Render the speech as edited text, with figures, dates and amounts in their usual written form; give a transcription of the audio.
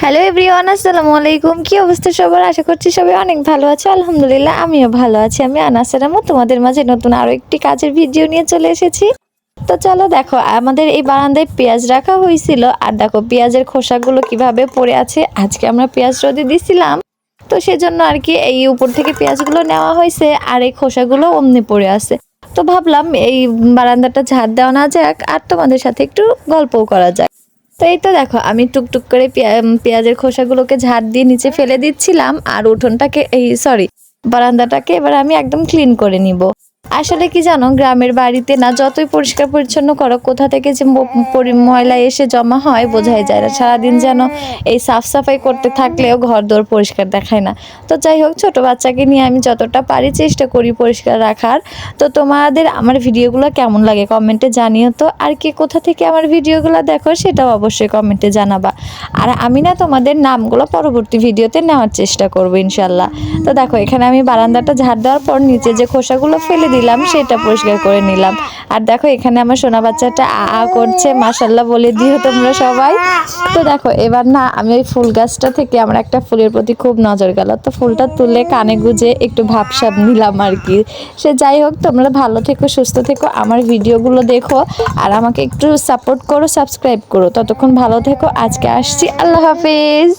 Hello everyone, আসসালামু আলাইকুম। কি অবস্থা সবার? আশা করছি সবাই অনেক ভালো আছে। আলহামদুলিল্লাহ আমিও ভালো আছি। আমি আনাসের আম্মু তোমাদের মাঝে নতুন আরো একটি কাজের ভিডিও নিয়ে চলে এসেছি। তো চলো দেখো, আমাদের এই বারান্দায় পেঁয়াজ রাখা হয়েছিল, আর দেখো পেঁয়াজের খোসাগুলো কিভাবে পড়ে আছে। আজকে আমরা পেঁয়াজ রোদে দিছিলাম, তো সেজন্য আর কি এই উপর থেকে পেঁয়াজগুলো নেওয়া হয়েছে, আর এই খোসাগুলো অমনি পড়ে আছে। তো ভাবলাম এই বারান্দাটা ঝাড় দেওয়া না যাক, আর তোমাদের সাথে একটু গল্পও করা যায়। তো এই তো দেখো, আমি টুকটুক করে পেঁয়াজের খোসাগুলোকে ঝাড় দিয়ে নিচে ফেলে দিচ্ছিলাম, আর উঠোনটাকে এই সরি বারান্দাটাকে এবার আমি একদম ক্লিন করে নিব। আসলে কি জানো, গ্রামের বাড়িতে না যতই পরিষ্কার পরিচ্ছন্ন করো, কোথা থেকে যে ময়লা এসে জমা হয় বোঝাই যায় না। সারাদিন যেন এই সাফ সাফাই করতে থাকলেও ঘর দোর পরিষ্কার দেখায় না। তো যাই হোক, ছোট বাচ্চাকে নিয়ে আমি যতটা পারি চেষ্টা করি পরিষ্কার রাখার। তো তোমাদের আমার ভিডিওগুলো কেমন লাগে কমেন্টে জানিও তো, আর কে কোথা থেকে আমার ভিডিওগুলো দেখো সেটাও অবশ্যই কমেন্টে জানাবা। আর আমি না তোমাদের নামগুলো পরবর্তী ভিডিওতে নেওয়ার চেষ্টা করবো ইনশাল্লাহ। তো দেখো, এখানে আমি বারান্দাটা ঝাড় দেওয়ার পর নিচে যে খোসাগুলো ফেলে দিলাম সেটা পরিষ্কার করে নিলাম। আর দেখো, এখানে আমার সোনা বাচ্চাটা আ করছে, মাশাল্লাহ বলে দিও তোমরা সবাই। তো দেখো, এবার না আমি ওই ফুল গাছটা থেকে আমার একটা ফুলের প্রতি খুব নজর গেল, তো ফুলটা তুলে কানে গুজে একটু ভাবসাব নিলাম আর কি। সে যাই হোক, তোমরা ভালো থেকো, সুস্থ থেকো, আমার ভিডিওগুলো দেখো, আর আমাকে একটু সাপোর্ট করো, সাবস্ক্রাইব করো। ততক্ষণ ভালো থেকো, আজকে আসছি, আল্লাহ হাফেজ।